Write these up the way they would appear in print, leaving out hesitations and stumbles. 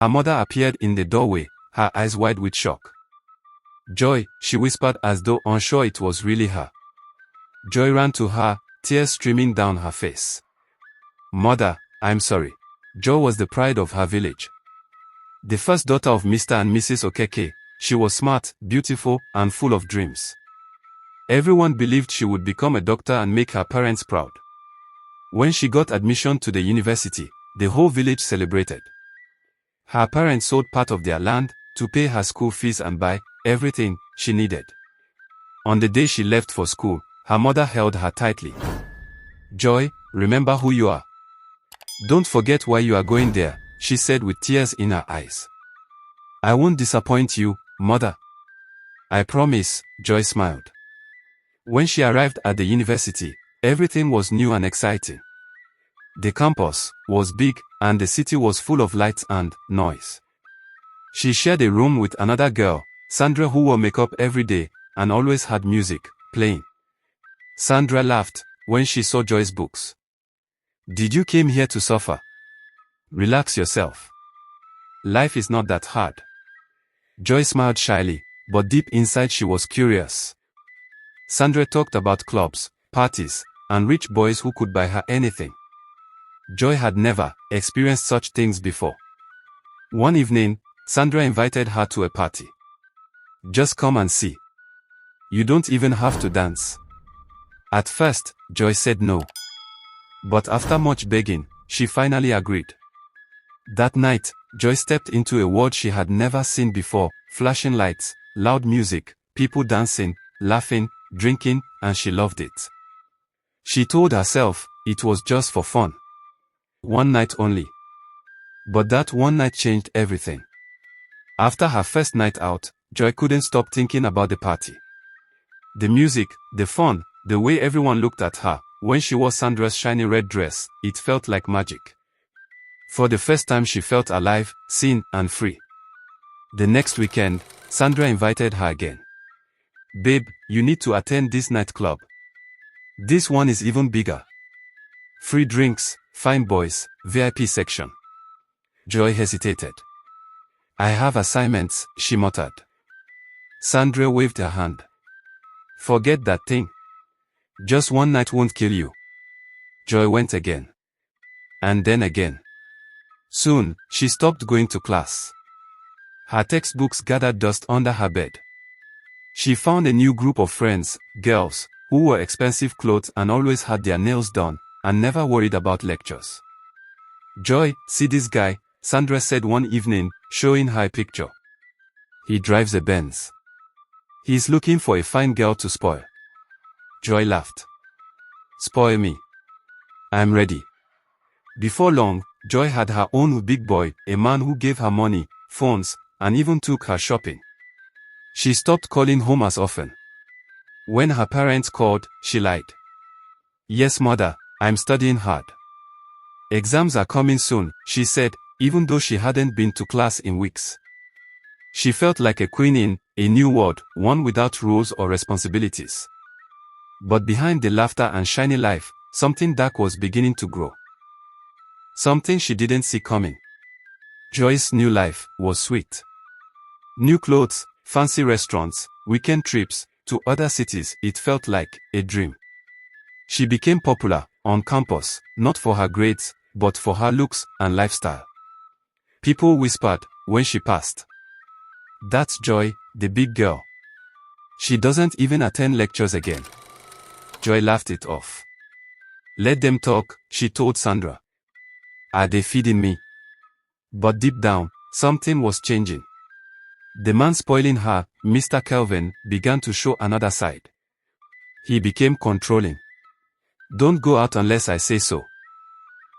Her mother appeared in the doorway, her eyes wide with shock. "Joy," she whispered as though unsure it was really her. Joy ran to her, tears streaming down her face. "Mother, I'm sorry." Joy was the pride of her village. The first daughter of Mr. and Mrs. Okeke, she was smart, beautiful, and full of dreams. Everyone believed she would become a doctor and make her parents proud. When she got admission to the university, the whole village celebrated. Her parents sold part of their land to pay her school fees and buy everything she needed. On the day she left for school, her mother held her tightly. "Joy, remember who you are. Don't forget why you are going there," she said with tears in her eyes. "I won't disappoint you, mother. I promise," Joy smiled. When she arrived at the university, everything was new and exciting. The campus was big, and the city was full of lights and noise. She shared a room with another girl, Sandra, who wore makeup every day and always had music playing. Sandra laughed when she saw Joy's books. "Did you came here to suffer? Relax yourself. Life is not that hard." Joy smiled shyly, but deep inside she was curious. Sandra talked about clubs, parties, and rich boys who could buy her anything. Joy had never experienced such things before. One evening, Sandra invited her to a party. "Just come and see. You don't even have to dance." At first, Joy said no. But after much begging, she finally agreed. That night, Joy stepped into a world she had never seen before: flashing lights, loud music, people dancing, laughing, drinking, and she loved it. She told herself it was just for fun. One night only. But that one night changed everything. After her first night out, Joy couldn't stop thinking about the party. The music, the fun, the way everyone looked at her. When she wore Sandra's shiny red dress, it felt like magic. For the first time she felt alive, seen, and free. The next weekend, Sandra invited her again. "Babe, you need to attend this nightclub. This one is even bigger. Free drinks, fine boys, VIP section." Joy hesitated. "I have assignments," she muttered. Sandra waved her hand. "Forget that thing. Just one night won't kill you." Joy went again. And then again. Soon, she stopped going to class. Her textbooks gathered dust under her bed. She found a new group of friends, girls, who wore expensive clothes and always had their nails done, and never worried about lectures. "Joy, see this guy," Sandra said one evening, showing her a picture. "He drives a Benz. He's looking for a fine girl to spoil." Joy laughed. "Spoil me. I'm ready." Before long, Joy had her own big boy, a man who gave her money, phones, and even took her shopping. She stopped calling home as often. When her parents called, she lied. "Yes, mother, I'm studying hard. Exams are coming soon," she said, even though she hadn't been to class in weeks. She felt like a queen in a new world, one without rules or responsibilities. But behind the laughter and shiny life, something dark was beginning to grow. Something she didn't see coming. Joy's new life was sweet. New clothes, fancy restaurants, weekend trips to other cities. It felt like a dream. She became popular on campus, not for her grades, but for her looks and lifestyle. People whispered when she passed, "That's Joy, the big girl. She doesn't even attend lectures again." Joy laughed it off. "Let them talk," she told Sandra. "Are they feeding me?" But deep down, something was changing. The man spoiling her, Mr. Kelvin, began to show another side. He became controlling. "Don't go out unless I say so.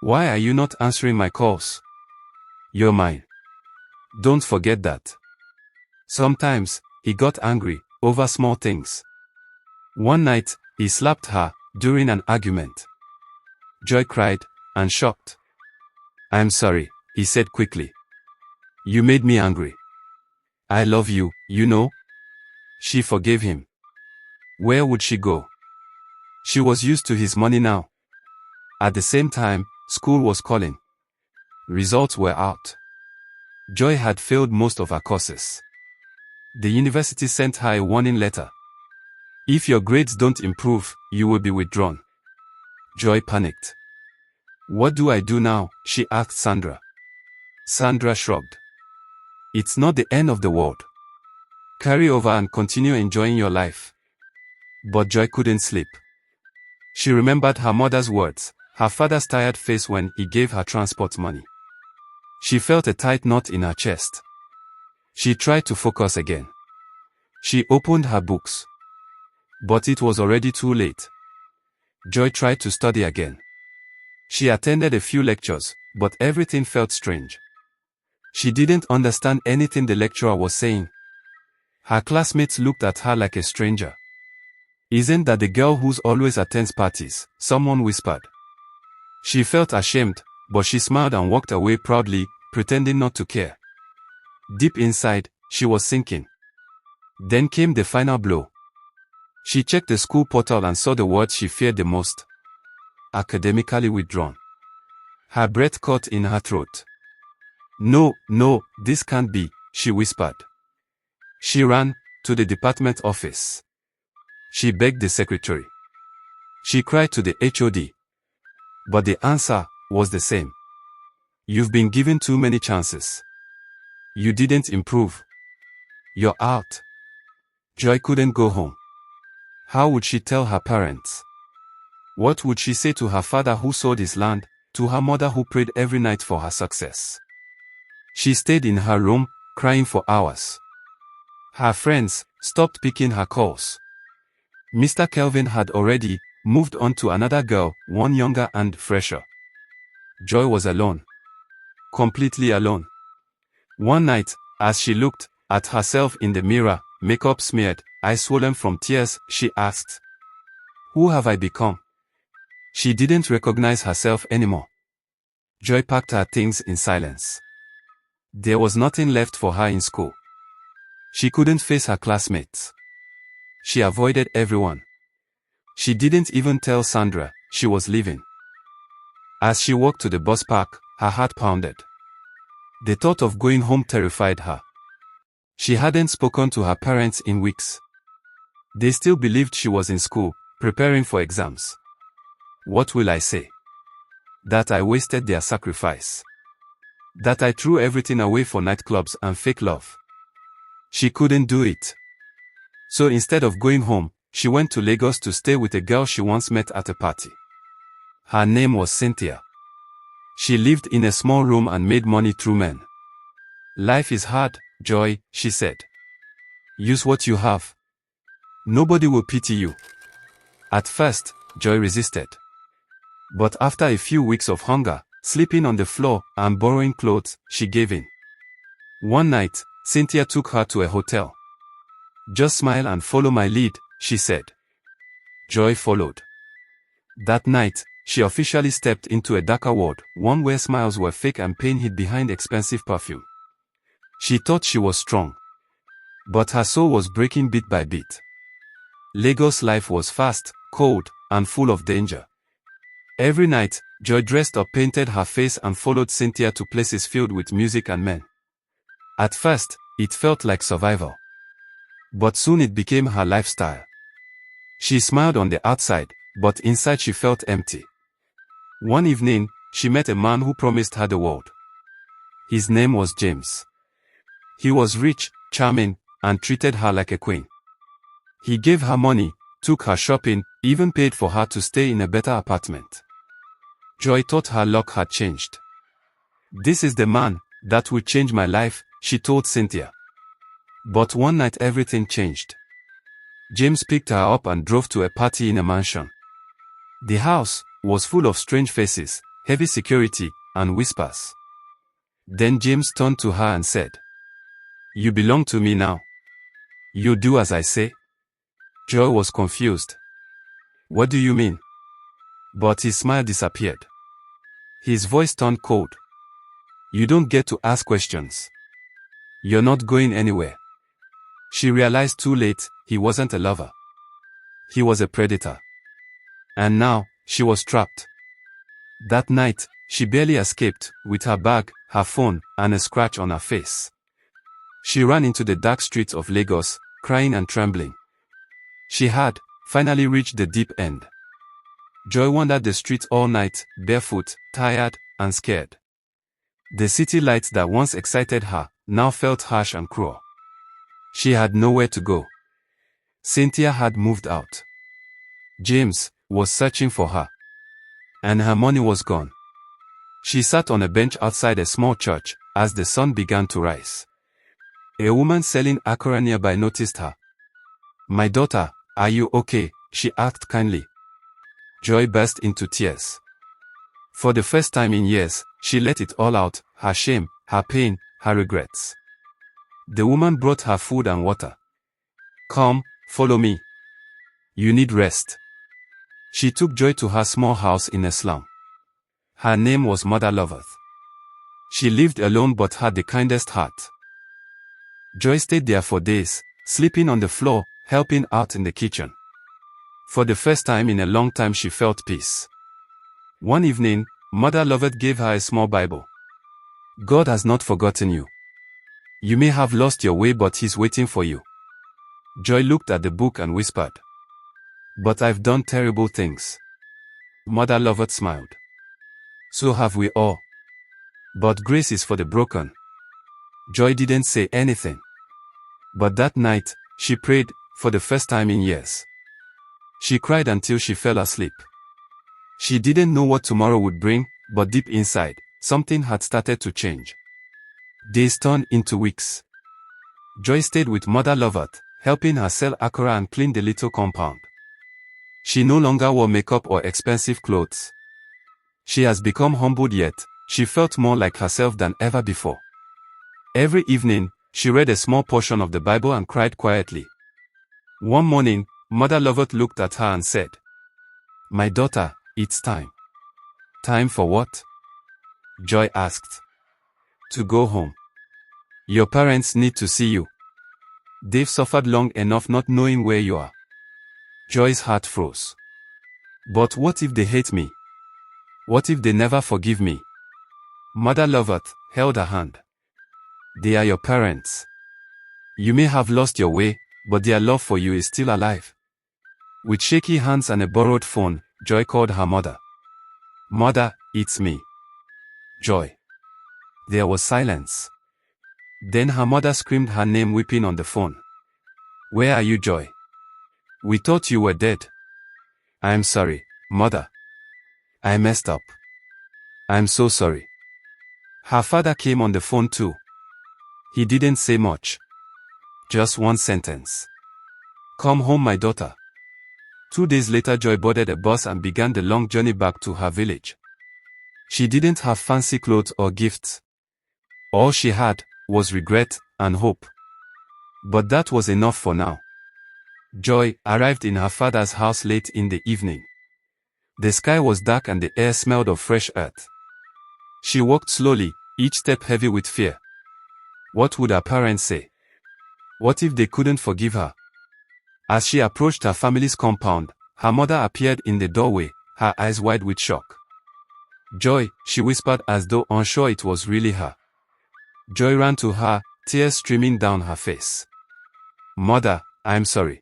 Why are you not answering my calls? You're mine. Don't forget that." Sometimes, he got angry over small things. One night, he slapped her during an argument. Joy cried and shocked. "I'm sorry," he said quickly. "You made me angry. I love you, you know." She forgave him. Where would she go? She was used to his money now. At the same time, school was calling. Results were out. Joy had failed most of her courses. The university sent her a warning letter. If your grades don't improve, you will be withdrawn. Joy panicked. What do I do now? She asked Sandra. Sandra shrugged. It's not the end of the world. Carry over and continue enjoying your life. But Joy couldn't sleep. She remembered her mother's words, her father's tired face when he gave her transport money. She felt a tight knot in her chest. She tried to focus again. She opened her books. But it was already too late. Joy tried to study again. She attended a few lectures, but everything felt strange. She didn't understand anything the lecturer was saying. Her classmates looked at her like a stranger. Isn't that the girl who's always attends parties? Someone whispered. She felt ashamed, but she smiled and walked away proudly, pretending not to care. Deep inside, she was sinking. Then came the final blow. She checked the school portal and saw the word she feared the most. Academically withdrawn. Her breath caught in her throat. No, this can't be, she whispered. She ran to the department office. She begged the secretary. She cried to the HOD. But the answer was the same. You've been given too many chances. You didn't improve. You're out. Joy couldn't go home. How would she tell her parents? What would she say to her father who sold his land, to her mother who prayed every night for her success? She stayed in her room, crying for hours. Her friends stopped picking her calls. Mr. Kelvin had already moved on to another girl, one younger and fresher. Joy was alone. Completely alone. One night, as she looked at herself in the mirror, makeup smeared, eyes swollen from tears, she asked, "Who have I become?" She didn't recognize herself anymore. Joy packed her things in silence. There was nothing left for her in school. She couldn't face her classmates. She avoided everyone. She didn't even tell Sandra she was leaving. As she walked to the bus park, her heart pounded. The thought of going home terrified her. She hadn't spoken to her parents in weeks. They still believed she was in school, preparing for exams. What will I say? That I wasted their sacrifice. That I threw everything away for nightclubs and fake love. She couldn't do it. So instead of going home, she went to Lagos to stay with a girl she once met at a party. Her name was Cynthia. She lived in a small room and made money through men. Life is hard, Joy, she said. Use what you have. Nobody will pity you. At first, Joy resisted. But after a few weeks of hunger, sleeping on the floor, and borrowing clothes, she gave in. One night, Cynthia took her to a hotel. Just smile and follow my lead, she said. Joy followed. That night, she officially stepped into a darker world, one where smiles were fake and pain hid behind expensive perfume. She thought she was strong. But her soul was breaking bit by bit. Lagos life was fast, cold, and full of danger. Every night, Joy dressed up, painted her face and followed Cynthia to places filled with music and men. At first, it felt like survival. But soon it became her lifestyle. She smiled on the outside, but inside she felt empty. One evening, she met a man who promised her the world. His name was James. He was rich, charming, and treated her like a queen. He gave her money, took her shopping, even paid for her to stay in a better apartment. Joy thought her luck had changed. This is the man that will change my life, she told Cynthia. But one night everything changed. James picked her up and drove to a party in a mansion. The house was full of strange faces, heavy security, and whispers. Then James turned to her and said, "You belong to me now. You do as I say?" Joy was confused. "What do you mean?" But his smile disappeared. His voice turned cold. "You don't get to ask questions. You're not going anywhere." She realized too late, he wasn't a lover. He was a predator. And now, she was trapped. That night, she barely escaped, with her bag, her phone, and a scratch on her face. She ran into the dark streets of Lagos, crying and trembling. She had finally reached the deep end. Joy wandered the streets all night, barefoot, tired, and scared. The city lights that once excited her now felt harsh and cruel. She had nowhere to go. Cynthia had moved out. James was searching for her. And her money was gone. She sat on a bench outside a small church as the sun began to rise. A woman selling akara nearby noticed her. "My daughter, are you okay?" she asked kindly. Joy burst into tears. For the first time in years, she let it all out, her shame, her pain, her regrets. The woman brought her food and water. "Come, follow me. You need rest." She took Joy to her small house in a slum. Her name was Mother Loveth. She lived alone but had the kindest heart. Joy stayed there for days, sleeping on the floor, helping out in the kitchen. For the first time in a long time she felt peace. One evening, Mother Loveth gave her a small Bible. "God has not forgotten you. You may have lost your way but He's waiting for you." Joy looked at the book and whispered, "But I've done terrible things." Mother Loveth smiled. "So have we all. But grace is for the broken." Joy didn't say anything. But that night, she prayed, for the first time in years. She cried until she fell asleep. She didn't know what tomorrow would bring, but deep inside, something had started to change. Days turned into weeks. Joy stayed with Mother Loveth, helping her sell akara and clean the little compound. She no longer wore makeup or expensive clothes. She has become humbled yet she felt more like herself than ever before. Every evening, she read a small portion of the Bible and cried quietly. One morning, Mother Loveth looked at her and said, "My daughter, it's time." "Time for what?" Joy asked. "To go home. Your parents need to see you. They've suffered long enough not knowing where you are." Joy's heart froze. "But what if they hate me? What if they never forgive me?" Mother Loveth held her hand. "They are your parents. You may have lost your way, but their love for you is still alive." With shaky hands and a borrowed phone, Joy called her mother. "Mother, it's me." "Joy." There was silence. Then her mother screamed her name weeping on the phone. "Where are you, Joy? We thought you were dead." "I'm sorry, Mother. I messed up. I'm so sorry." Her father came on the phone too. He didn't say much. Just one sentence. "Come home, my daughter." 2 days later, Joy boarded a bus and began the long journey back to her village. She didn't have fancy clothes or gifts. All she had was regret and hope. But that was enough for now. Joy arrived in her father's house late in the evening. The sky was dark and the air smelled of fresh earth. She walked slowly, each step heavy with fear. What would her parents say? What if they couldn't forgive her? As she approached her family's compound, her mother appeared in the doorway, her eyes wide with shock. "Joy," she whispered as though unsure it was really her. Joy ran to her, tears streaming down her face. "Mother, I'm sorry.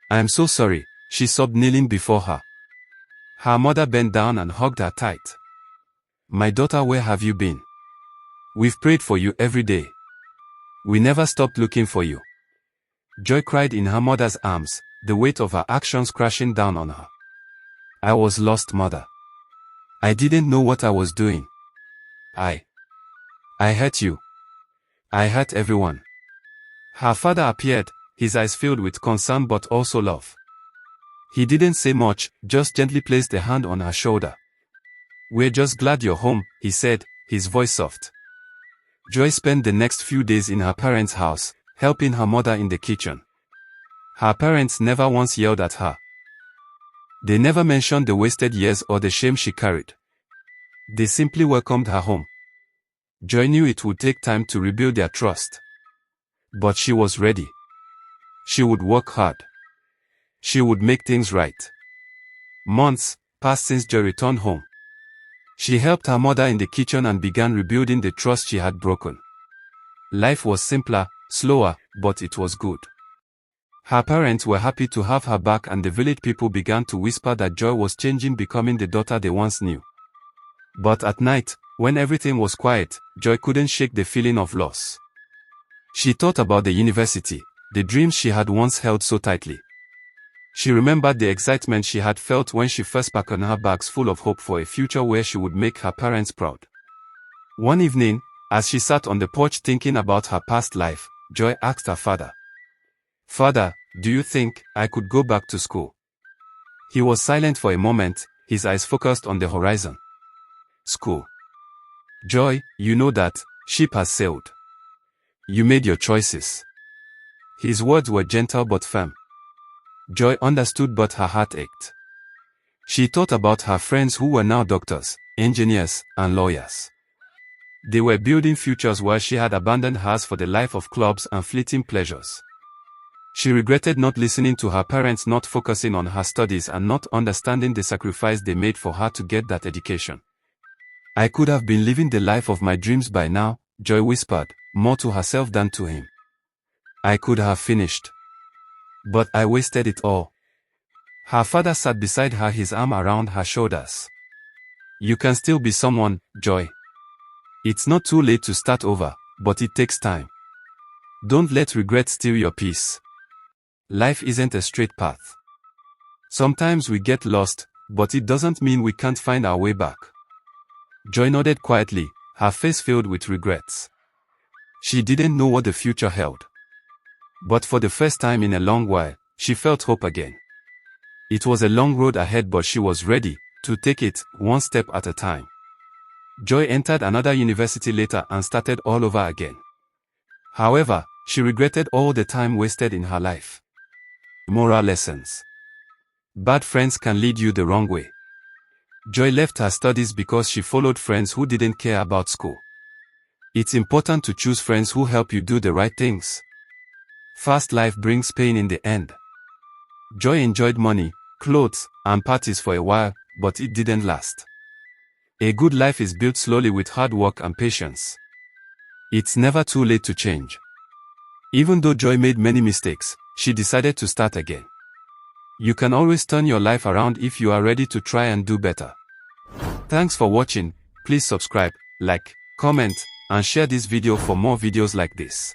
I'm so sorry," she sobbed, kneeling before her. Her mother bent down and hugged her tight. "My daughter, where have you been? We've prayed for you every day. We never stopped looking for you." Joy cried in her mother's arms, the weight of her actions crashing down on her. "I was lost, Mother. I didn't know what I was doing. I hurt you. I hurt everyone." Her father appeared, his eyes filled with concern but also love. He didn't say much, just gently placed a hand on her shoulder. "We're just glad you're home," he said, his voice soft. Joy spent the next few days in her parents' house, helping her mother in the kitchen. Her parents never once yelled at her. They never mentioned the wasted years or the shame she carried. They simply welcomed her home. Joy knew it would take time to rebuild their trust. But she was ready. She would work hard. She would make things right. Months passed since Joy returned home. She helped her mother in the kitchen and began rebuilding the trust she had broken. Life was simpler, slower, but it was good. Her parents were happy to have her back, and the village people began to whisper that Joy was changing, becoming the daughter they once knew. But at night, when everything was quiet, Joy couldn't shake the feeling of loss. She thought about the university, the dreams she had once held so tightly. She remembered the excitement she had felt when she first packed on her bags full of hope for a future where she would make her parents proud. One evening, as she sat on the porch thinking about her past life, Joy asked her father, "Father, do you think I could go back to school?" He was silent for a moment, his eyes focused on the horizon. "School? Joy, you know that ship has sailed. You made your choices." His words were gentle but firm. Joy understood, but her heart ached. She thought about her friends who were now doctors, engineers, and lawyers. They were building futures while she had abandoned hers for the life of clubs and fleeting pleasures. She regretted not listening to her parents, not focusing on her studies, and not understanding the sacrifice they made for her to get that education. "I could have been living the life of my dreams by now," Joy whispered, more to herself than to him. "I could have finished. But I wasted it all." Her father sat beside her, his arm around her shoulders. "You can still be someone, Joy. It's not too late to start over, but it takes time. Don't let regret steal your peace. Life isn't a straight path. Sometimes we get lost, but it doesn't mean we can't find our way back." Joy nodded quietly, her face filled with regrets. She didn't know what the future held. But for the first time in a long while, she felt hope again. It was a long road ahead, but she was ready to take it one step at a time. Joy entered another university later and started all over again. However, she regretted all the time wasted in her life. Moral lessons. Bad friends can lead you the wrong way. Joy left her studies because she followed friends who didn't care about school. It's important to choose friends who help you do the right things. Fast life brings pain in the end. Joy enjoyed money, clothes, and parties for a while, but it didn't last. A good life is built slowly with hard work and patience. It's never too late to change. Even though Joy made many mistakes, she decided to start again. You can always turn your life around if you are ready to try and do better. Thanks for watching. Please subscribe, like, comment, and share this video for more videos like this.